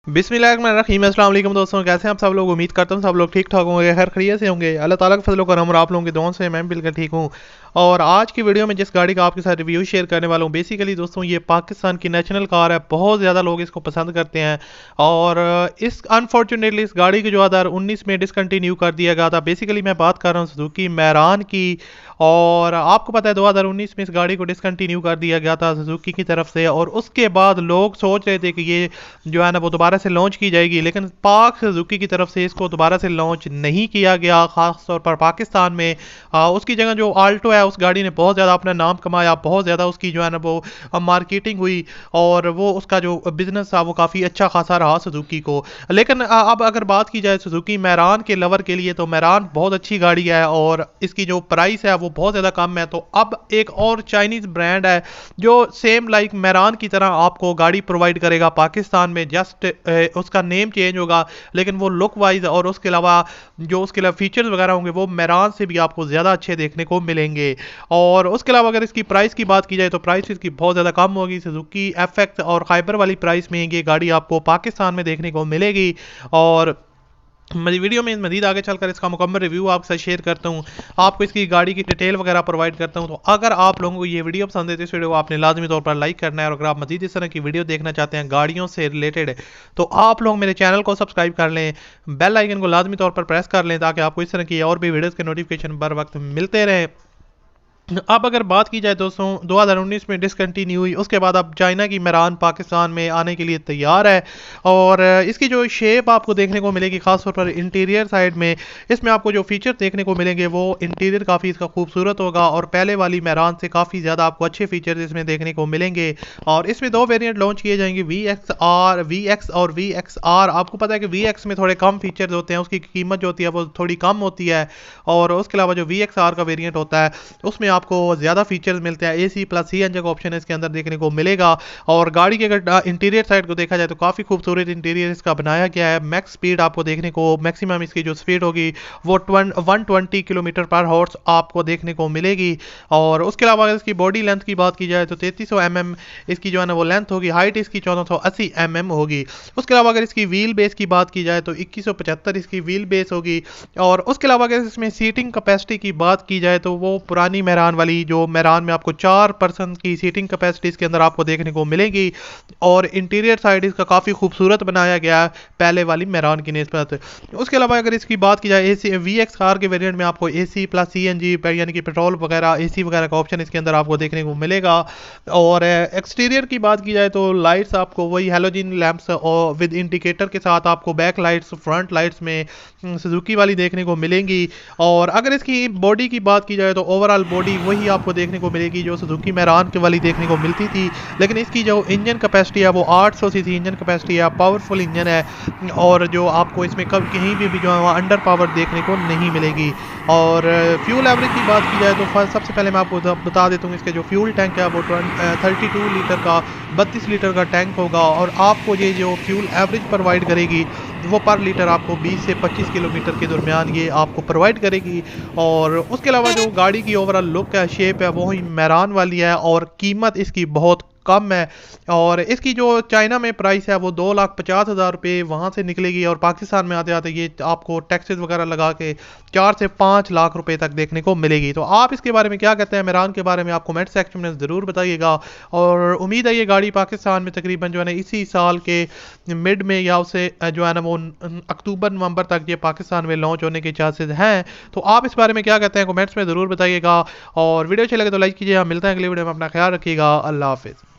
बिस्मिल्लाहिर्रहमानिर्रहीम। अस्सलाम वालेकुम दोस्तों, कैसे हैं आप सब लोग। उम्मीद करता हूँ सब लोग ठीक ठाक होंगे, खैर खैरियत से होंगे। अल्लाह ताला का फजल करम और आप लोगों की दुआओं से मैं बिल्कुल ठीक हूँ। और आज की वीडियो में जिस गाड़ी का आपके साथ रिव्यू शेयर करने वाला हूँ, बेसिकली दोस्तों ये पाकिस्तान की नेशनल कार है। बहुत ज़्यादा लोग इसको पसंद करते हैं और इस अनफॉर्चुनेटली इस गाड़ी को जो 2019 में डिसकंटिन्यू कर दिया गया था। बेसिकली मैं बात कर रहा हूँ सुजुकी मैरान की। और आपको पता है 2019 में इस गाड़ी को डिसकंटिन्यू कर दिया गया था सुजुकी की तरफ से, और उसके बाद लोग सोच रहे थे कि ये जो है ना वो दोबारा से लॉन्च की जाएगी, लेकिन पाक सुजुकी की तरफ से इसको दोबारा से लॉन्च नहीं किया गया, खास तौर पर पाकिस्तान में। उसकी जगह जो आल्टो है उस गाड़ी ने बहुत ज़्यादा अपना नाम कमाया, बहुत ज़्यादा उसकी जो है ना वो मार्केटिंग हुई और वो उसका जो बिजनेस था वो काफ़ी अच्छा खासा रहा सुजुकी को। लेकिन अब अगर बात की जाए सुजुकी मैरान के लवर के लिए, तो मैरान बहुत अच्छी गाड़ी है और इसकी जो प्राइस है वो बहुत ज़्यादा कम है। तो अब एक और चाइनीज़ ब्रांड है जो सेम लाइक मैरान की तरह आपको गाड़ी प्रोवाइड करेगा पाकिस्तान में। जस्ट उसका नेम चेंज होगा, लेकिन वो लुक वाइज और उसके अलावा जो उसके अलावा फीचर्स वगैरह होंगे वो मैरान से भी आपको ज़्यादा अच्छे देखने को मिलेंगे। और उसके अलावा अगर इसकी प्राइस की बात की जाए तो प्राइस इसकी बहुत ज़्यादा कम होगी। सुजुकी एफएक्स और खाइबर वाली प्राइस में ये गाड़ी आपको पाकिस्तान में देखने को मिलेगी। और मेरी वीडियो में मज़ीद आगे चलकर इसका मुकम्मल रिव्यू आपके साथ शेयर करता हूँ, आपको इसकी गाड़ी की डिटेल वगैरह प्रोवाइड करता हूँ। तो अगर आप लोगों को ये वीडियो पसंद है तो इस वीडियो को आपने लाजमी तौर पर लाइक करना है, और अगर आप मज़ीद इस तरह की वीडियो देखना चाहते हैं गाड़ियों से रिलेटेड, तो आप लोग मेरे चैनल को सब्सक्राइब कर लें, बेल आइकन को लाजमी तौर पर प्रेस कर लें ताकि आपको इस तरह की और भी वीडियोज़ के नोटिफिकेशन बर वक्त मिलते रहें। अब अगर बात की जाए दोस्तों 2019 में डिसकंटिन्यू हुई, उसके बाद अब चाइना की मैरान पाकिस्तान में आने के लिए तैयार है। और इसकी जो शेप आपको देखने को मिलेगी खासतौर पर इंटीरियर साइड में, इसमें आपको जो फीचर देखने को मिलेंगे वो इंटीरियर काफ़ी इसका खूबसूरत होगा और पहले वाली मैरान से काफ़ी ज़्यादा आपको अच्छे फीचर्स इसमें देखने को मिलेंगे। और इसमें दो वेरिएंट लॉन्च किए जाएंगे, VX और VXR। आपको पता है कि VX में थोड़े कम फीचर्स होते हैं, उसकी कीमत जो होती है वो थोड़ी कम होती है। और उसके अलावा जो VXR का वेरिएंट होता है उसमें आपको ज़्यादा फीचर्स मिलते हैं। AC प्लस CNG का ऑप्शन इसके अंदर देखने को मिलेगा। और गाड़ी के अगर इंटीरियर साइड को देखा जाए तो काफ़ी खूबसूरत इंटीरियर इसका बनाया गया है। मैक्स स्पीड आपको देखने को, मैक्सिमम इसकी जो स्पीड होगी वो 120 किलोमीटर पर हॉर्स आपको देखने को मिलेगी। और उसके अलावा अगर इसकी बॉडी लेंथ की बात की जाए तो 3300 mm इसकी जो है ना वो लेंथ होगी, हाइट इसकी 1480 mm होगी। उसके अलावा अगर इसकी व्हील बेस की बात की जाए तो 2175 इसकी व्हील बेस होगी। और उसके अलावा अगर इसमें सीटिंग कैपेसिटी की बात की जाए तो वो पुरानी मैरान वाली जो मैरान में आपको 4 पर्सन की सीटिंग कैपेसिटी इसके अंदर आपको देखने को मिलेगी। और इंटीरियर साइड इसका काफ़ी खूबसूरत बनाया गया है पहले वाली मैरान की निस्बत। उसके अलावा अगर इसकी बात की जाए AC VXR के वेरिएंट में आपको AC प्लस CNG यानी कि पेट्रोल वगैरह AC वगैरह का ऑप्शन इसके अंदर आपको देखने को मिलेगा। और एक्सटीरियर की बात की जाए तो लाइट्स आपको वही हेलोजन लैंप्स और विद इंडिकेटर के साथ आपको बैक लाइट्स फ्रंट लाइट्स में सुजुकी वाली देखने को मिलेंगी। और अगर इसकी बॉडी की बात की जाए तो ओवरऑल बॉडी वही आपको देखने को मिलेगी जो सुजुकी मैरान के वाली देखने को मिलती थी, लेकिन इसकी जो इंजन कैपेसिटी है वो 800 सीसी इंजन कैपेसिटी है, पावरफुल इंजन है। और जो आपको इसमें कब कहीं भी जो है वहाँ अंडर पावर देखने को नहीं मिलेगी। और फ्यूल एवरेज की बात की जाए तो सबसे पहले मैं आपको बता देता हूँ इसके जो फ्यूल टैंक है वो 32 लीटर का 32 लीटर का टैंक होगा। और आपको ये जो फ्यूल एवरेज प्रोवाइड करेगी वो पर लीटर आपको 20 से 25 किलोमीटर के दरमियान ये आपको प्रोवाइड करेगी। और उसके अलावा जो गाड़ी की ओवरऑल लुक है, शेप है, वो ही मैरान वाली है और कीमत इसकी बहुत कम है। और इसकी जो चाइना में प्राइस है वो 2,50,000 रुपये वहाँ से निकलेगी, और पाकिस्तान में आते आते ये आपको टैक्सेस वगैरह लगा के 4 से 5 लाख रुपए तक देखने को मिलेगी। तो आप इसके बारे में क्या कहते हैं, मैरान के बारे में आप कमेंट सेक्शन में ज़रूर बताइएगा। और उम्मीद है ये गाड़ी पाकिस्तान में तकरीबन जो है ना इसी साल के मिड में या उसे जो है ना वो अक्टूबर नवंबर तक ये पाकिस्तान में लॉन्च होने के चांसेस हैं। तो आप इस बारे में क्या कहते हैं कमेंट्स में ज़रूर बताइएगा। और वीडियो अच्छी लगे तो लाइक कीजिए। मिलते हैं अगली वीडियो में, अपना ख्याल रखिएगा। अल्लाह हाफिज़।